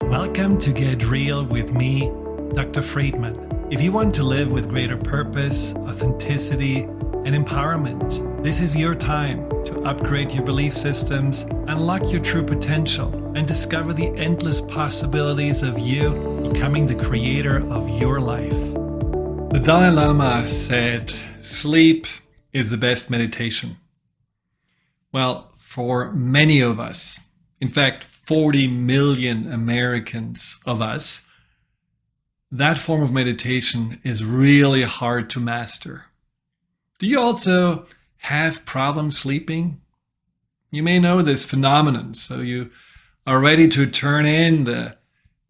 Welcome to Get Real with me, Dr. Friedemann. If you want to live with greater purpose, authenticity, and empowerment, this is your time to upgrade your belief systems, unlock your true potential, and discover the endless possibilities of you becoming the creator of your life. The Dalai Lama said, "Sleep is the best meditation." Well, for many of us, in fact, 40 million Americans of us, that form of meditation is really hard to master. Do you also have problems sleeping? You may know this phenomenon, so you are ready to turn in, the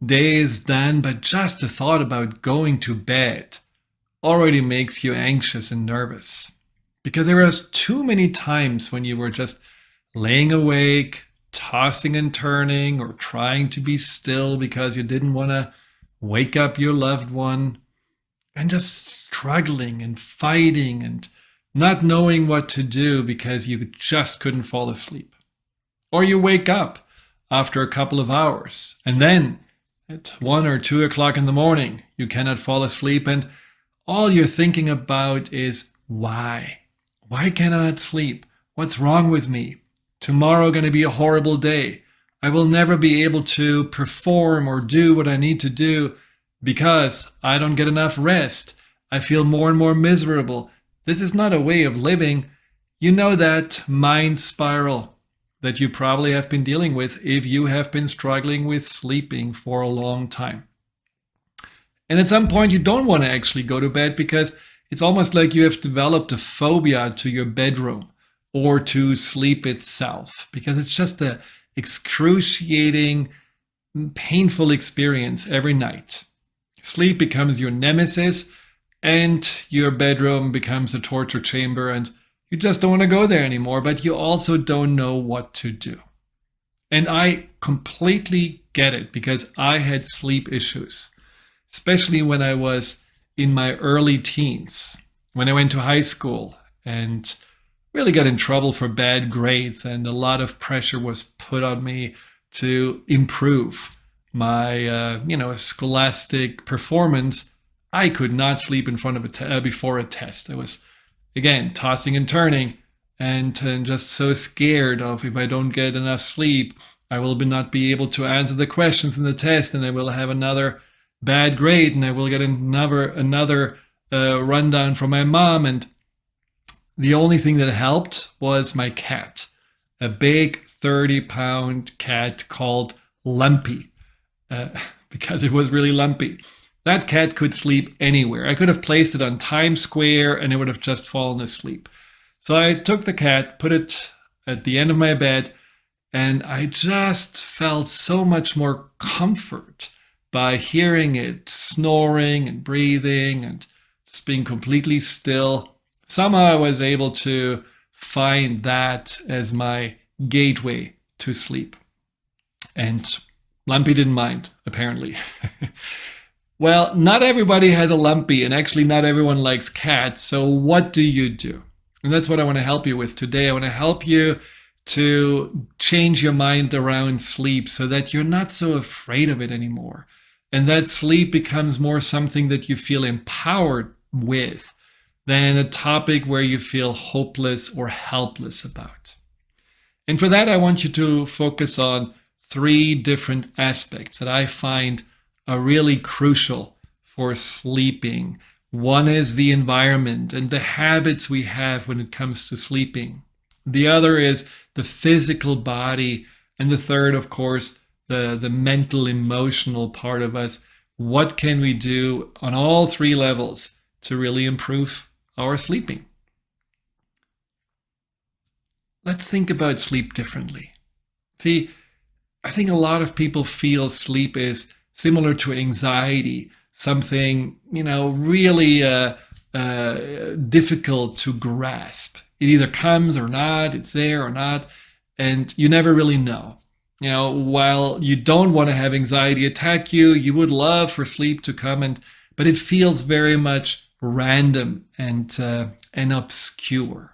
day is done, but just the thought about going to bed already makes you anxious and nervous. Because there are too many times when you were just laying awake, tossing and turning, or trying to be still because you didn't want to wake up your loved one, and just struggling and fighting and not knowing what to do because you just couldn't fall asleep. Or you wake up after a couple of hours, and then at 1 or 2 o'clock in the morning, you cannot fall asleep, and all you're thinking about is why? Why can I not sleep? What's wrong with me? Tomorrow going to be a horrible day. I will never be able to perform or do what I need to do because I don't get enough rest. I feel more and more miserable. This is not a way of living. You know that mind spiral that you probably have been dealing with if you have been struggling with sleeping for a long time. And at some point you don't want to actually go to bed because it's almost like you have developed a phobia to your bedroom or to sleep itself, because it's just an excruciating, painful experience every night. Sleep becomes your nemesis, and your bedroom becomes a torture chamber, and you just don't want to go there anymore, but you also don't know what to do. And I completely get it, because I had sleep issues, especially when I was in my early teens, when I went to high school and really got in trouble for bad grades, and a lot of pressure was put on me to improve my scholastic performance. I could not sleep in front of before a test. I was, again, tossing and turning and just so scared of, if I don't get enough sleep, I will not be able to answer the questions in the test, and I will have another bad grade, and I will get another rundown from my mom. And the only thing that helped was my cat, a big 30-pound cat called Lumpy, because it was really lumpy. That cat could sleep anywhere. I could have placed it on Times Square and it would have just fallen asleep. So I took the cat, put it at the end of my bed, and I just felt so much more comfort by hearing it snoring and breathing and just being completely still. Somehow I was able to find that as my gateway to sleep. And Lumpy didn't mind, apparently. Well, not everybody has a Lumpy, and actually not everyone likes cats. So what do you do? And that's what I want to help you with today. I want to help you to change your mind around sleep so that you're not so afraid of it anymore. And that sleep becomes more something that you feel empowered with than a topic where you feel hopeless or helpless about. And for that, I want you to focus on 3 different aspects that I find are really crucial for sleeping. One is the environment and the habits we have when it comes to sleeping. The other is the physical body. And the third, of course, the mental, emotional part of us. What can we do on all 3 levels to really improve our sleeping? Let's think about sleep differently. See, I think a lot of people feel sleep is similar to anxiety, something, really difficult to grasp. It either comes or not, it's there or not, and you never really know. While you don't want to have anxiety attack you, you would love for sleep to come, but it feels very much random and obscure.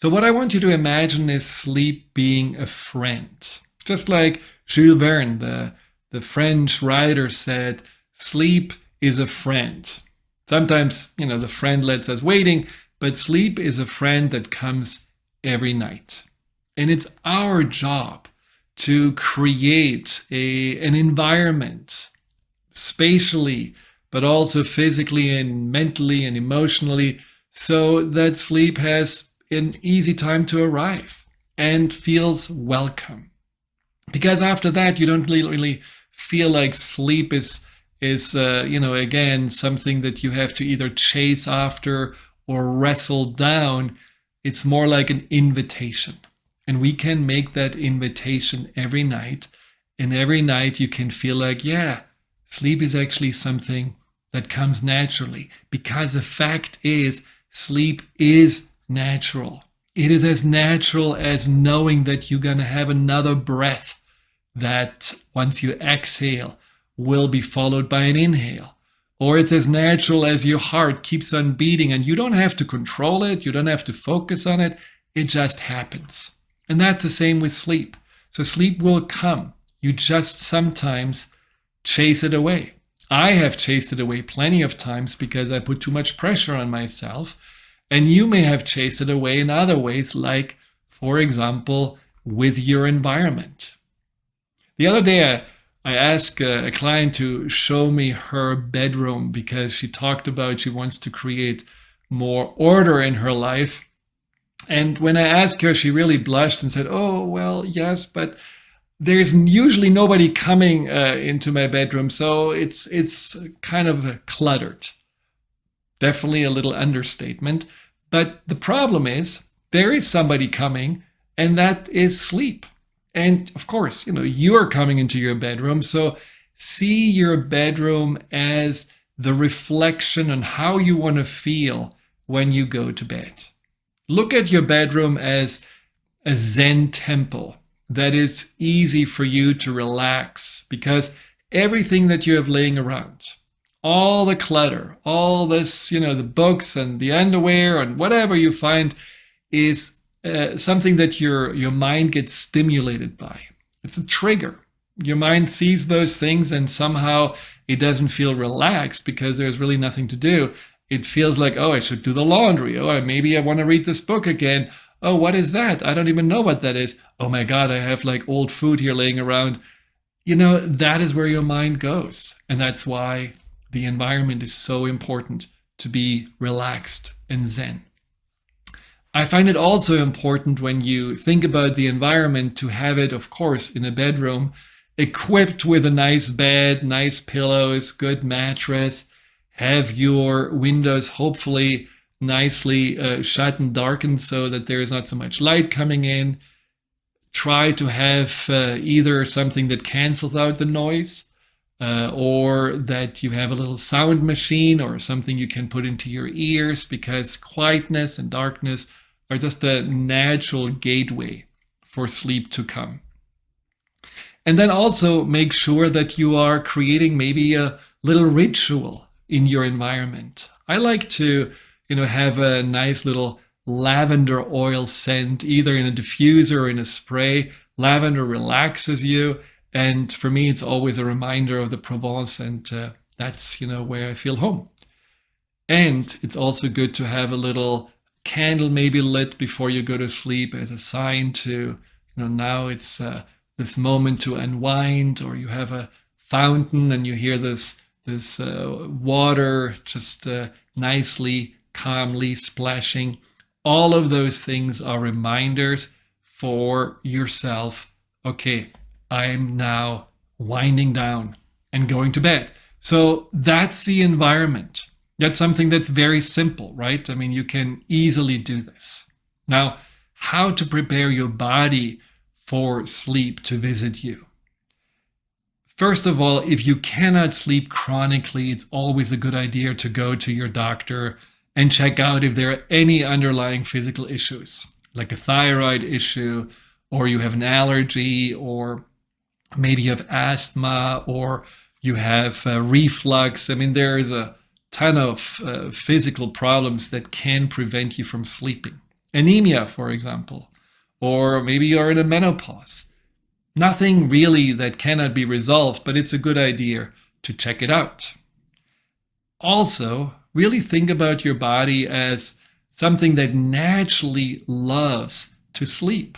So what I want you to imagine is sleep being a friend. Just like Jules Verne, The French writer said, sleep is a friend. Sometimes, the friend lets us waiting, but sleep is a friend that comes every night. And it's our job to create an environment spatially, but also physically and mentally and emotionally, so that sleep has an easy time to arrive and feels welcome. Because after that, you don't really feel like sleep is again, something that you have to either chase after or wrestle down. It's more like an invitation. And we can make that invitation every night. And every night you can feel like, yeah, sleep is actually something that comes naturally. Because the fact is, sleep is natural. It is as natural as knowing that you're going to have another breath that once you exhale will be followed by an inhale. Or it's as natural as your heart keeps on beating and you don't have to control it, you don't have to focus on it, it just happens. And that's the same with sleep. So sleep will come. You just sometimes chase it away. I have chased it away plenty of times because I put too much pressure on myself. And you may have chased it away in other ways, like, for example, with your environment. The other day, I asked a client to show me her bedroom because she talked about she wants to create more order in her life. And when I asked her, she really blushed and said, oh, well, yes, but there's usually nobody coming into my bedroom, so it's kind of cluttered. Definitely a little understatement. But the problem is there is somebody coming, and that is sleep. And of course, you're coming into your bedroom, so see your bedroom as the reflection on how you want to feel when you go to bed. Look at your bedroom as a Zen temple that is easy for you to relax, because everything that you have laying around, all the clutter, all this, the books and the underwear and whatever you find is something that your mind gets stimulated by. It's a trigger. Your mind sees those things and somehow it doesn't feel relaxed because there's really nothing to do. It feels like, oh, I should do the laundry. Oh, maybe I want to read this book again. Oh, what is that? I don't even know what that is. Oh my God, I have like old food here laying around. That is where your mind goes. And that's why the environment is so important to be relaxed and zen. I find it also important when you think about the environment to have it, of course, in a bedroom, equipped with a nice bed, nice pillows, good mattress, have your windows hopefully nicely shut and darkened so that there is not so much light coming in. Try to have either something that cancels out the noise or that you have a little sound machine or something you can put into your ears, because quietness and darkness are just a natural gateway for sleep to come. And then also make sure that you are creating maybe a little ritual in your environment. I like to, have a nice little lavender oil scent, either in a diffuser or in a spray. Lavender relaxes you. And for me, it's always a reminder of the Provence, and that's, where I feel home. And it's also good to have a little candle maybe lit before you go to sleep as a sign to, now it's this moment to unwind, or you have a fountain and you hear this water just nicely, calmly splashing. All of those things are reminders for yourself. Okay, I'm now winding down and going to bed. So that's the environment. That's something that's very simple, right? I mean, you can easily do this. Now, how to prepare your body for sleep to visit you? First of all, if you cannot sleep chronically, it's always a good idea to go to your doctor and check out if there are any underlying physical issues, like a thyroid issue, or you have an allergy, or maybe you have asthma, or you have reflux. I mean, there is a ton of physical problems that can prevent you from sleeping. Anemia, for example, or maybe you're in a menopause. Nothing really that cannot be resolved, but it's a good idea to check it out. Also, really think about your body as something that naturally loves to sleep.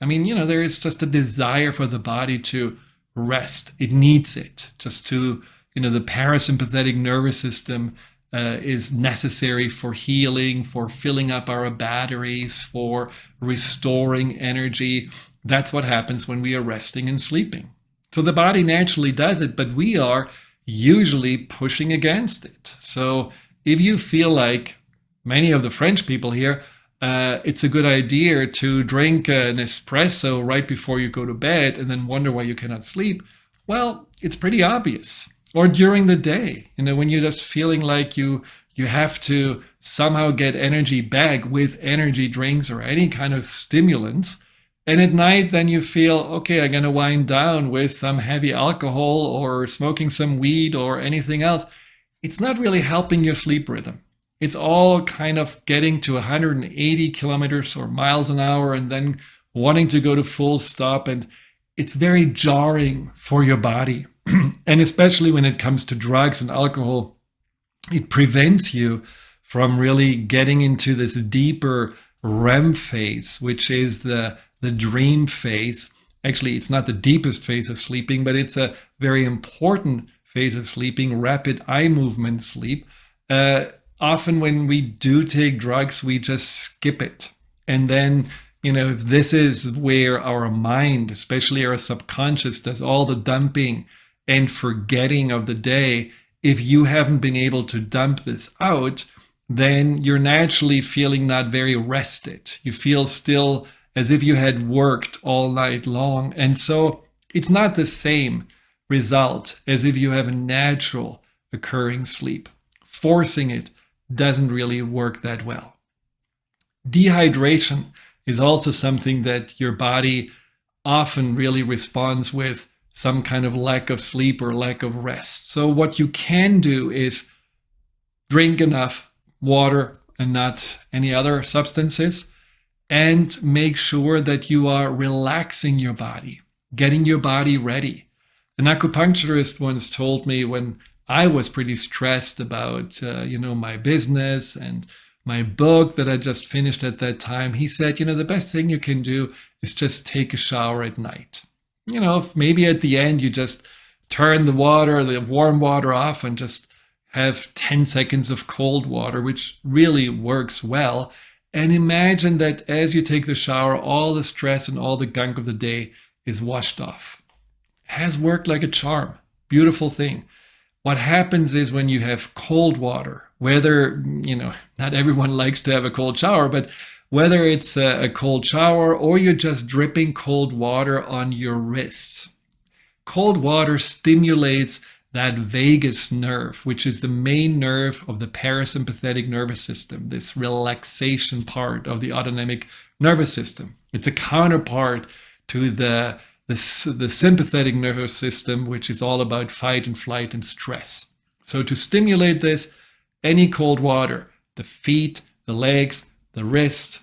I mean, there is just a desire for the body to rest. It needs it just to, the parasympathetic nervous system is necessary for healing, for filling up our batteries, for restoring energy. That's what happens when we are resting and sleeping. So the body naturally does it, but we are usually pushing against it. So if you feel like many of the French people here, it's a good idea to drink an espresso right before you go to bed and then wonder why you cannot sleep. Well, it's pretty obvious. Or during the day, when you're just feeling like you have to somehow get energy back with energy drinks or any kind of stimulants. And at night, then you feel, okay, I'm going to wind down with some heavy alcohol or smoking some weed or anything else. It's not really helping your sleep rhythm. It's all kind of getting to 180 kilometers or miles an hour and then wanting to go to full stop. And it's very jarring for your body. And especially when it comes to drugs and alcohol, it prevents you from really getting into this deeper REM phase, which is the dream phase. Actually, it's not the deepest phase of sleeping, but it's a very important phase of sleeping, rapid eye movement sleep. Often when we do take drugs, we just skip it. And then, if this is where our mind, especially our subconscious, does all the dumping and forgetting of the day, if you haven't been able to dump this out, then you're naturally feeling not very rested. You feel still as if you had worked all night long. And so it's not the same result as if you have a natural occurring sleep. Forcing it doesn't really work that well. Dehydration is also something that your body often really responds with some kind of lack of sleep or lack of rest. So what you can do is drink enough water and not any other substances, and make sure that you are relaxing your body, getting your body ready. An acupuncturist once told me when I was pretty stressed about, my business and my book that I just finished at that time, he said, the best thing you can do is just take a shower at night. Maybe at the end you just turn the warm water off and just have 10 seconds of cold water, which really works well. And imagine that as you take the shower, all the stress and all the gunk of the day is washed off. It has worked like a charm. Beautiful thing. What happens is when you have cold water, whether, not everyone likes to have a cold shower, but whether it's a cold shower or you're just dripping cold water on your wrists. Cold water stimulates that vagus nerve, which is the main nerve of the parasympathetic nervous system, this relaxation part of the autonomic nervous system. It's a counterpart to the sympathetic nervous system, which is all about fight and flight and stress. So to stimulate this, any cold water, the feet, the legs, the wrist,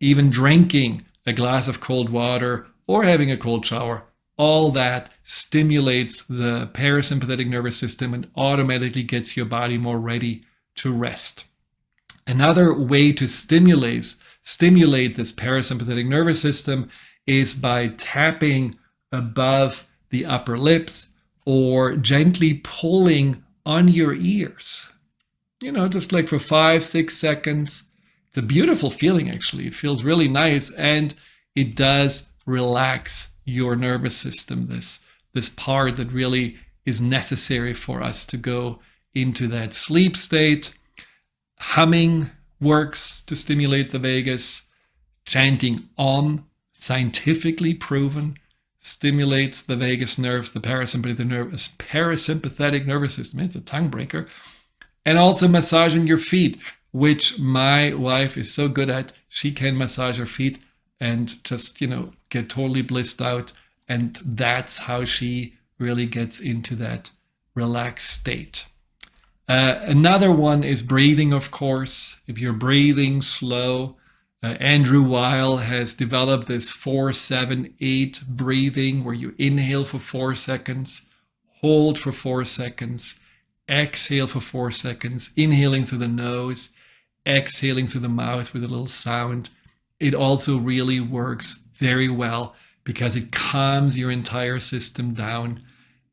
even drinking a glass of cold water or having a cold shower, all that stimulates the parasympathetic nervous system and automatically gets your body more ready to rest. Another way to stimulate this parasympathetic nervous system is by tapping above the upper lips or gently pulling on your ears. Just like for 5-6 seconds. It's a beautiful feeling, actually. It feels really nice, and it does relax your nervous system, this part that really is necessary for us to go into that sleep state. Humming works to stimulate the vagus. Chanting Om, scientifically proven, stimulates the vagus nerves, the parasympathetic nervous system. It's a tongue breaker. And also massaging your feet, which my wife is so good at. She can massage her feet and just, get totally blissed out. And that's how she really gets into that relaxed state. Another one is breathing, of course. If you're breathing slow Andrew Weil has developed this 4-7-8 breathing where you inhale for 4 seconds, hold for 4 seconds, exhale for 4 seconds, inhaling through the nose, exhaling through the mouth with a little sound. It also really works very well because it calms your entire system down.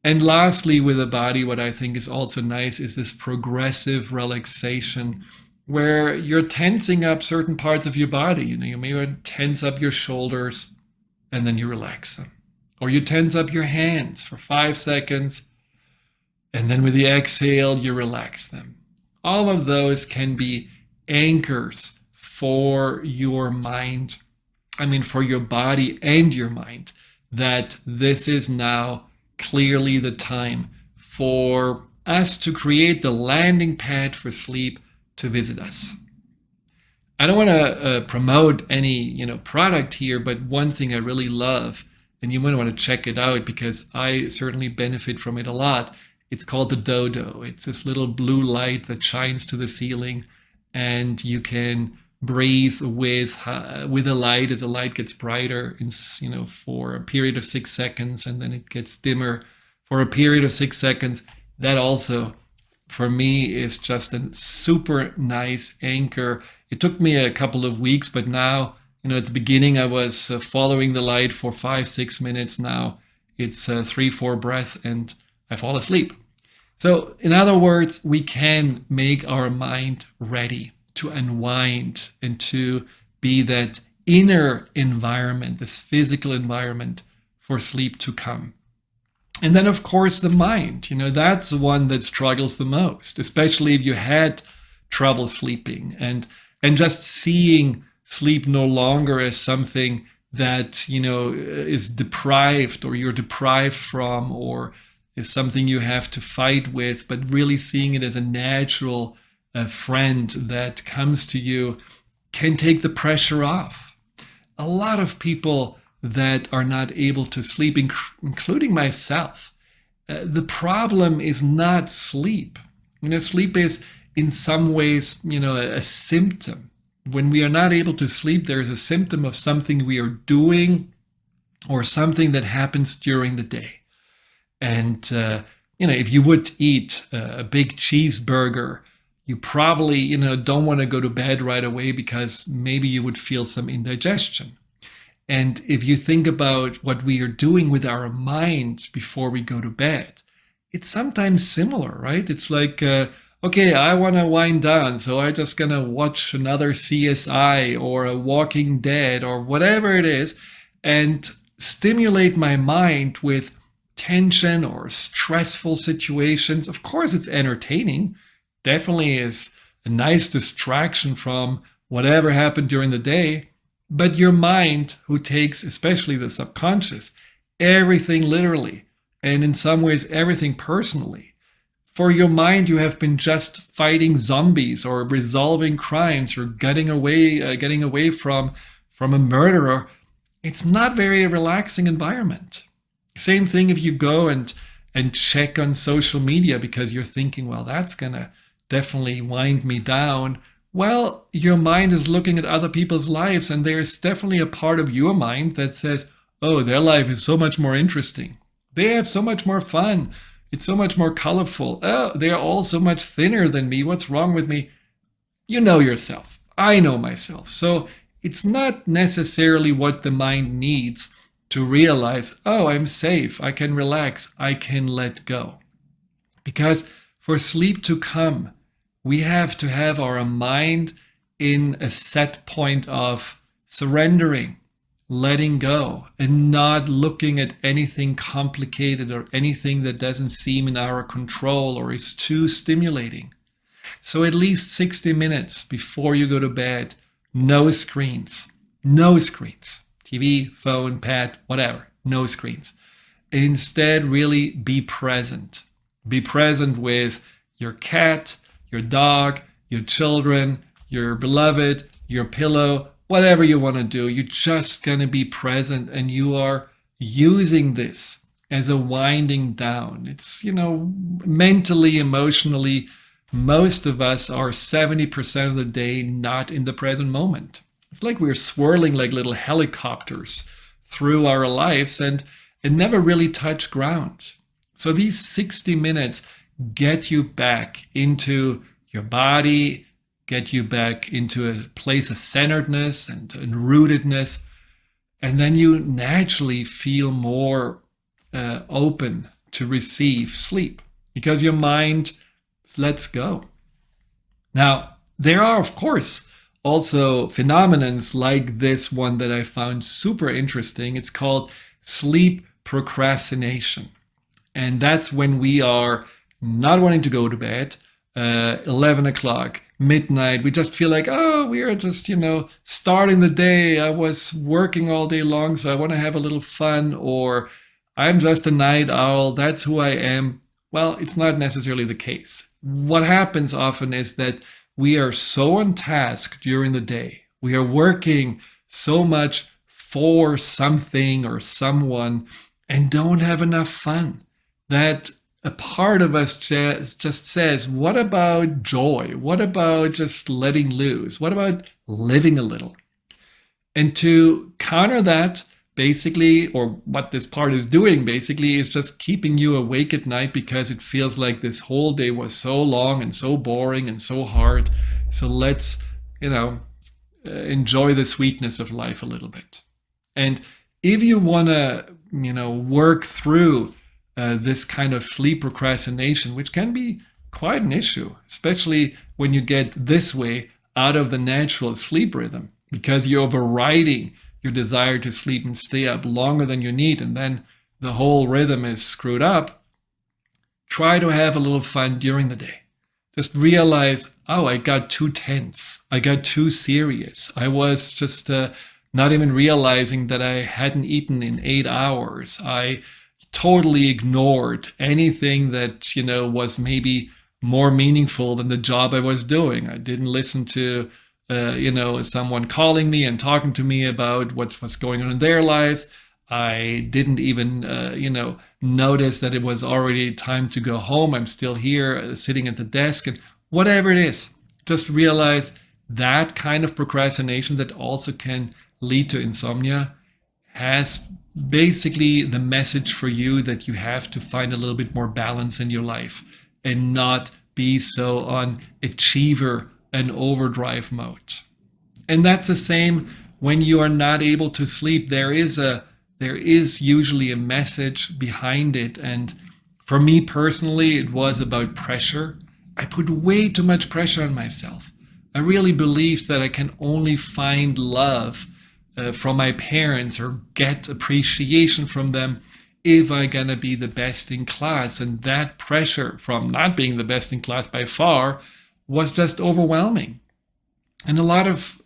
And lastly, with the body, what I think is also nice is this progressive relaxation where you're tensing up certain parts of your body. You may tense up your shoulders and then you relax them. Or you tense up your hands for 5 seconds and then with the exhale, you relax them. All of those can be anchors for your mind. For your body and your mind, that this is now clearly the time for us to create the landing pad for sleep to visit us. I don't want to promote any product here, but one thing I really love, and you might want to check it out because I certainly benefit from it a lot. It's called the Dodo. It's this little blue light that shines to the ceiling, and you can breathe with the light as the light gets brighter, for a period of 6 seconds, and then it gets dimmer for a period of 6 seconds. That also, for me, is just a super nice anchor. It took me a couple of weeks, but now, at the beginning I was following the light for 5-6 minutes. Now it's 3-4 breaths and I fall asleep. So in other words, we can make our mind ready to unwind and to be that inner environment, this physical environment for sleep to come. And then, of course, the mind, that's the one that struggles the most, especially if you had trouble sleeping and just seeing sleep no longer as something that, is deprived or you're deprived from or is something you have to fight with, but really seeing it as a natural friend that comes to you can take the pressure off. A lot of people that are not able to sleep, including myself, the problem is not sleep. Sleep is in some ways, a symptom. When we are not able to sleep, there is a symptom of something we are doing or something that happens during the day. And, if you would eat a big cheeseburger, you probably, don't want to go to bed right away because maybe you would feel some indigestion. And if you think about what we are doing with our mind before we go to bed, it's sometimes similar, right? It's like, okay, I want to wind down, so I'm just going to watch another CSI or a Walking Dead or whatever it is and stimulate my mind with tension or stressful situations. Of course, it's entertaining. Definitely is a nice distraction from whatever happened during the day. But your mind, who takes, especially the subconscious, everything literally, and in some ways everything personally. For your mind, you have been just fighting zombies or resolving crimes or getting away from a murderer. It's not a very relaxing environment. Same thing if you go and check on social media because you're thinking, well, that's gonna definitely wind me down. Well, your mind is looking at other people's lives, and there's definitely a part of your mind that says, oh, their life is so much more interesting. They have so much more fun. It's so much more colorful. Oh, they're all so much thinner than me. What's wrong with me? You know yourself. I know myself. So it's not necessarily what the mind needs to realize, oh, I'm safe. I can relax. I can let go. Because for sleep to come, we have to have our mind in a set point of surrendering, letting go, and not looking at anything complicated or anything that doesn't seem in our control or is too stimulating. So at least 60 minutes before you go to bed, no screens, TV, phone, pad, whatever, no screens. Instead, really be present. Be present with your cat, your dog, your children, your beloved, your pillow, whatever you want to do. You're just going to be present, and you are using this as a winding down. It's, mentally, emotionally, most of us are 70% of the day not in the present moment. It's like we're swirling like little helicopters through our lives and never really touch ground. So these 60 minutes get you back into your body, get you back into a place of centeredness and rootedness. And then you naturally feel more open to receive sleep because your mind lets go. Now, there are, of course, also phenomenons like this one that I found super interesting. It's called sleep procrastination. And that's when we are not wanting to go to bed, 11 o'clock, midnight. We just feel like, oh, we are just, starting the day. I was working all day long, so I want to have a little fun, or I'm just a night owl. That's who I am. Well, it's not necessarily the case. What happens often is that we are so on task during the day. We are working so much for something or someone and don't have enough fun that a part of us just says, what about joy? What about just letting loose? What about living a little? And to counter that, basically, or what this part is doing basically, is just keeping you awake at night because it feels like this whole day was so long and so boring and so hard. So let's, enjoy the sweetness of life a little bit. And if you want to, work through this kind of sleep procrastination, which can be quite an issue, especially when you get this way out of the natural sleep rhythm, because you're overriding your desire to sleep and stay up longer than you need, and then the whole rhythm is screwed up. Try to have a little fun during the day. Just realize, oh, I got too tense. I got too serious. I was just not even realizing that I hadn't eaten in 8 hours. I totally ignored anything that, was maybe more meaningful than the job I was doing. I didn't listen to, someone calling me and talking to me about what was going on in their lives. I didn't even, notice that it was already time to go home. I'm still here sitting at the desk, and whatever it is, just realize that kind of procrastination that also can lead to insomnia has basically the message for you that you have to find a little bit more balance in your life and not be so on achiever and overdrive mode. And that's the same when you are not able to sleep. There is usually a message behind it. And for me personally, it was about pressure. I put way too much pressure on myself. I really believed that I can only find love from my parents or get appreciation from them if I'm gonna be the best in class. And that pressure from not being the best in class by far was just overwhelming. And a lot of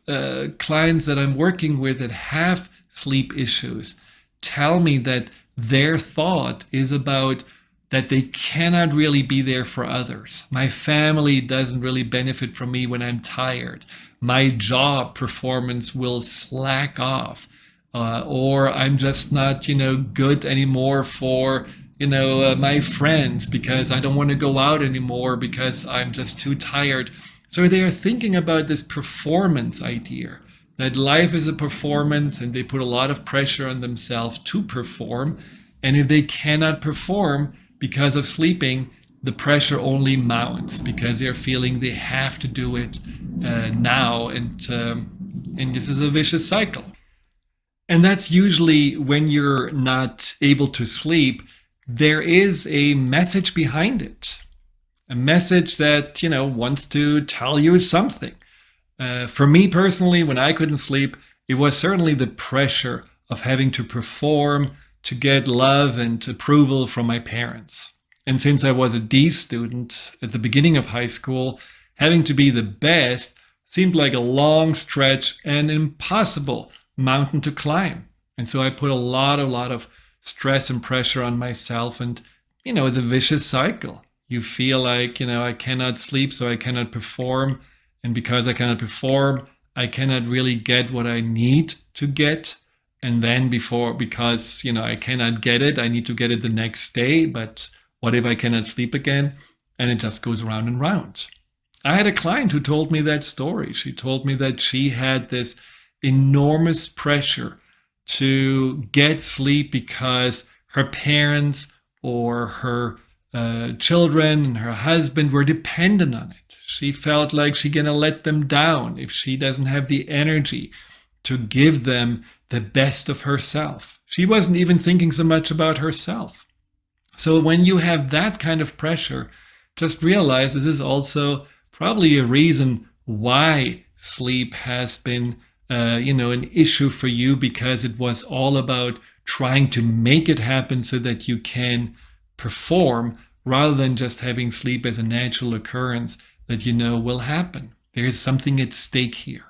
clients that I'm working with that have sleep issues tell me that their thought is about that they cannot really be there for others. My family doesn't really benefit from me when I'm tired. My job performance will slack off. Or I'm just not, good anymore for, my friends because I don't want to go out anymore because I'm just too tired. So they are thinking about this performance idea, that life is a performance, and they put a lot of pressure on themselves to perform. And if they cannot perform because of sleeping, the pressure only mounts because they're feeling they have to do it now. And this is a vicious cycle. And that's usually when you're not able to sleep, there is a message behind it. A message that, wants to tell you something. For me personally, when I couldn't sleep, it was certainly the pressure of having to perform to get love and approval from my parents. And since I was a D student at the beginning of high school, having to be the best seemed like a long stretch and impossible mountain to climb. And so I put a lot of stress and pressure on myself, and, the vicious cycle. You feel like, I cannot sleep, so I cannot perform. And because I cannot perform, I cannot really get what I need to get. And then because, I cannot get it, I need to get it the next day. But what if I cannot sleep again? And it just goes round and round. I had a client who told me that story. She told me that she had this enormous pressure to get sleep because her parents or her children and her husband were dependent on it. She felt like she's gonna let them down if she doesn't have the energy to give them the best of herself. She wasn't even thinking so much about herself. So when you have that kind of pressure, just realize this is also probably a reason why sleep has been an issue for you, because it was all about trying to make it happen so that you can perform rather than just having sleep as a natural occurrence that you know will happen. There is something at stake here.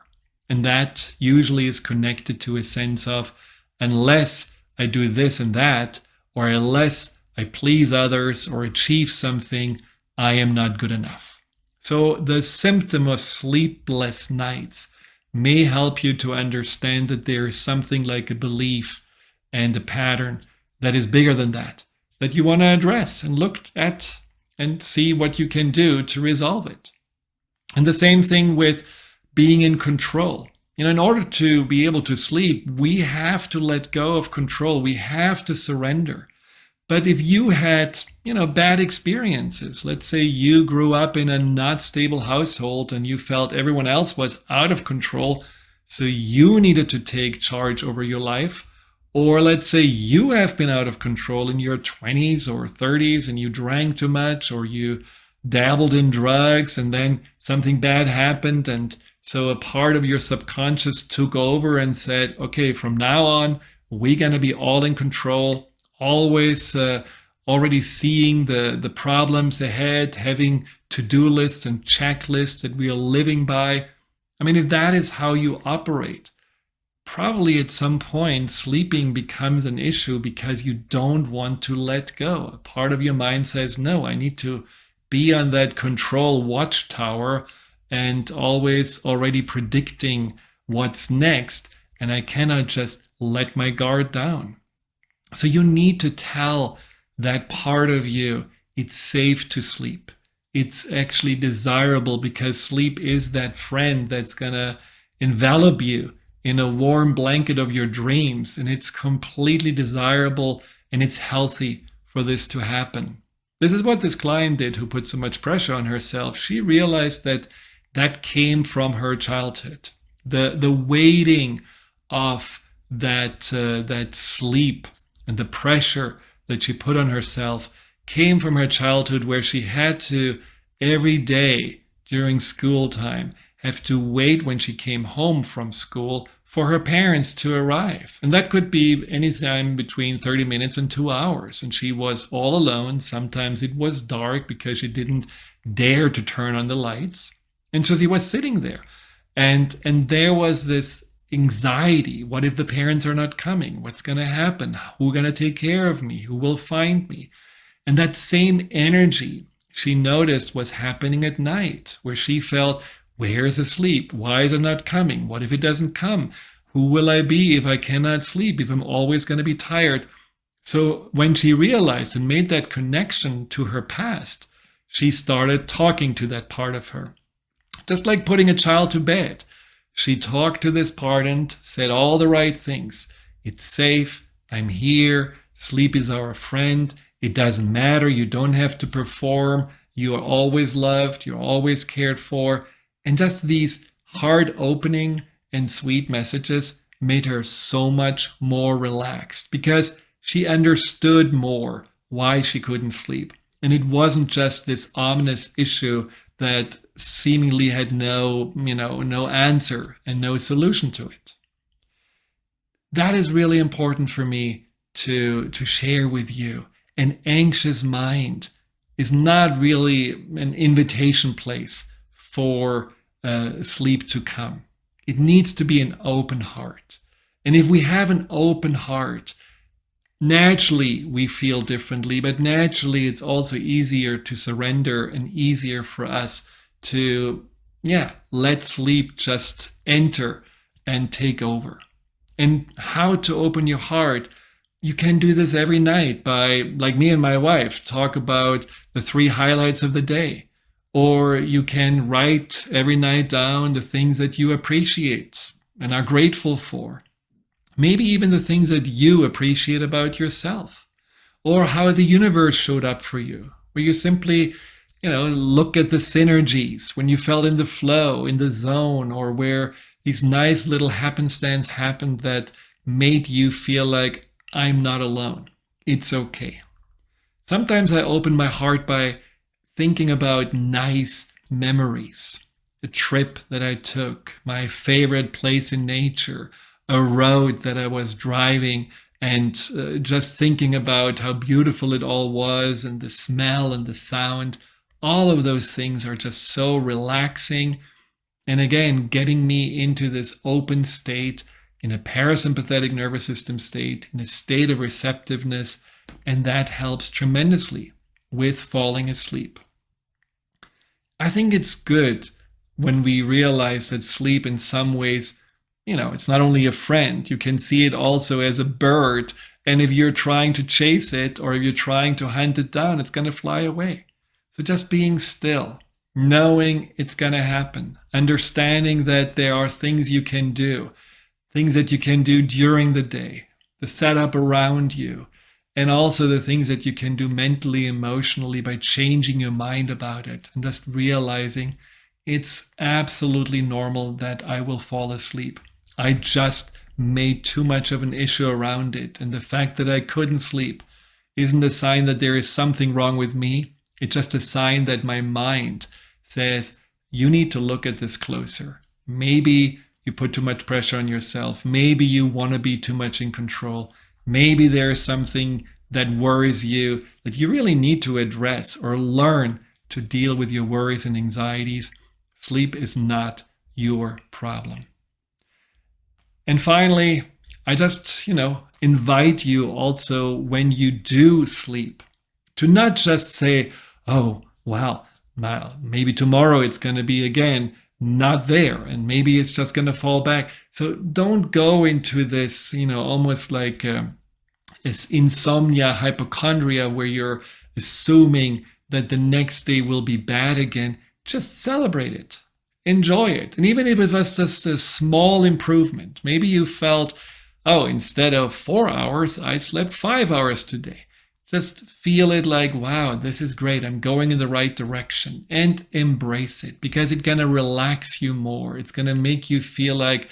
And that usually is connected to a sense of, unless I do this and that, or unless I please others or achieve something, I am not good enough. So the symptom of sleepless nights may help you to understand that there is something like a belief and a pattern that is bigger than that you want to address and look at and see what you can do to resolve it. And the same thing with being in control. In order to be able to sleep, we have to let go of control. We have to surrender. But if you had, bad experiences, let's say you grew up in a not stable household and you felt everyone else was out of control, so you needed to take charge over your life. Or let's say you have been out of control in your 20s or 30s and you drank too much, or you dabbled in drugs and then something bad happened. And so a part of your subconscious took over and said, okay, from now on, we're going to be all in control, always already seeing the problems ahead, having to-do lists and checklists that we are living by. I mean, if that is how you operate, probably at some point sleeping becomes an issue because you don't want to let go. A part of your mind says, no, I need to be on that control watchtower and always already predicting what's next, and I cannot just let my guard down. So you need to tell that part of you it's safe to sleep. It's actually desirable, because sleep is that friend that's gonna envelop you in a warm blanket of your dreams, and it's completely desirable and it's healthy for this to happen. This is what this client did who put so much pressure on herself. She realized that came from her childhood. The weighting of that sleep and the pressure that she put on herself came from her childhood, where she had to, every day during school time, have to wait when she came home from school for her parents to arrive. And that could be anytime between 30 minutes and 2 hours. And she was all alone. Sometimes it was dark because she didn't dare to turn on the lights. And so she was sitting there. And there was this anxiety. What if the parents are not coming? What's going to happen? Who's going to take care of me? Who will find me? And that same energy she noticed was happening at night, where she felt, where is the sleep? Why is it not coming? What if it doesn't come? Who will I be if I cannot sleep, if I'm always going to be tired? So when she realized and made that connection to her past, she started talking to that part of her. Just like putting a child to bed. She talked to this part and said all the right things. It's safe. I'm here. Sleep is our friend. It doesn't matter. You don't have to perform. You are always loved. You're always cared for. And just these heart opening and sweet messages made her so much more relaxed, because she understood more why she couldn't sleep. And it wasn't just this ominous issue that seemingly had no answer and no solution to it. That is really important for me to share with you. An anxious mind is not really an invitation place for sleep to come. It needs to be an open heart. And if we have an open heart, naturally we feel differently, but naturally it's also easier to surrender and easier for us to let sleep just enter and take over. And how to open your heart? You can do this every night by, like me and my wife, talk about the 3 highlights of the day. Or you can write every night down the things that you appreciate. and are grateful for. Maybe even the things that you appreciate about yourself, or how the universe showed up for you, where you simply, look at the synergies when you felt in the flow, in the zone, or where these nice little happenstance happened that made you feel like, I'm not alone. It's okay. Sometimes I open my heart by thinking about nice memories, a trip that I took, my favorite place in nature, a road that I was driving, and just thinking about how beautiful it all was, and the smell and the sound. All of those things are just so relaxing. And again, getting me into this open state, in a parasympathetic nervous system state, in a state of receptiveness. And that helps tremendously with falling asleep. I think it's good when we realize that sleep in some ways, it's not only a friend, you can see it also as a bird. And if you're trying to chase it, or if you're trying to hunt it down, it's going to fly away. So just being still, knowing it's going to happen, understanding that there are things you can do, things that you can do during the day, the setup around you, and also the things that you can do mentally, emotionally by changing your mind about it and just realizing it's absolutely normal that I will fall asleep. I just made too much of an issue around it. And the fact that I couldn't sleep isn't a sign that there is something wrong with me. It's just a sign that my mind says, you need to look at this closer. Maybe you put too much pressure on yourself. Maybe you want to be too much in control. Maybe there is something that worries you that you really need to address or learn to deal with your worries and anxieties. Sleep is not your problem. And finally, I just, invite you also, when you do sleep, to not just say, oh, wow, maybe tomorrow it's going to be again not there, and maybe it's just going to fall back. So don't go into this, almost like this insomnia, hypochondria, where you're assuming that the next day will be bad again. Just celebrate it. Enjoy it. And even if it was just a small improvement, maybe you felt, oh, instead of 4 hours, I slept 5 hours today. Just feel it like, wow, this is great. I'm going in the right direction, and embrace it, because it's going to relax you more. It's going to make you feel like,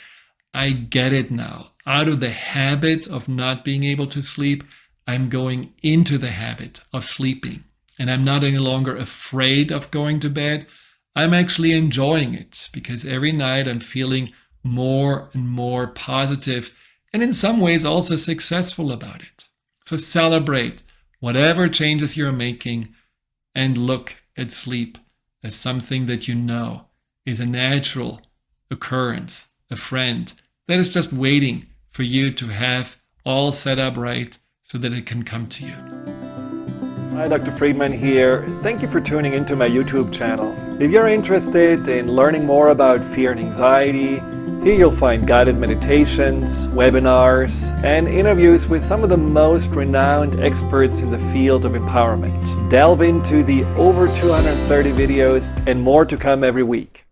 I get it now. Out of the habit of not being able to sleep, I'm going into the habit of sleeping. And I'm not any longer afraid of going to bed. I'm actually enjoying it, because every night I'm feeling more and more positive, and in some ways also successful about it. So celebrate whatever changes you're making, and look at sleep as something that is a natural occurrence, a friend that is just waiting for you to have all set up right so that it can come to you. Hi, Dr. Friedemann here. Thank you for tuning into my YouTube channel. If you're interested in learning more about fear and anxiety, here you'll find guided meditations, webinars, and interviews with some of the most renowned experts in the field of empowerment. Delve into the over 230 videos and more to come every week.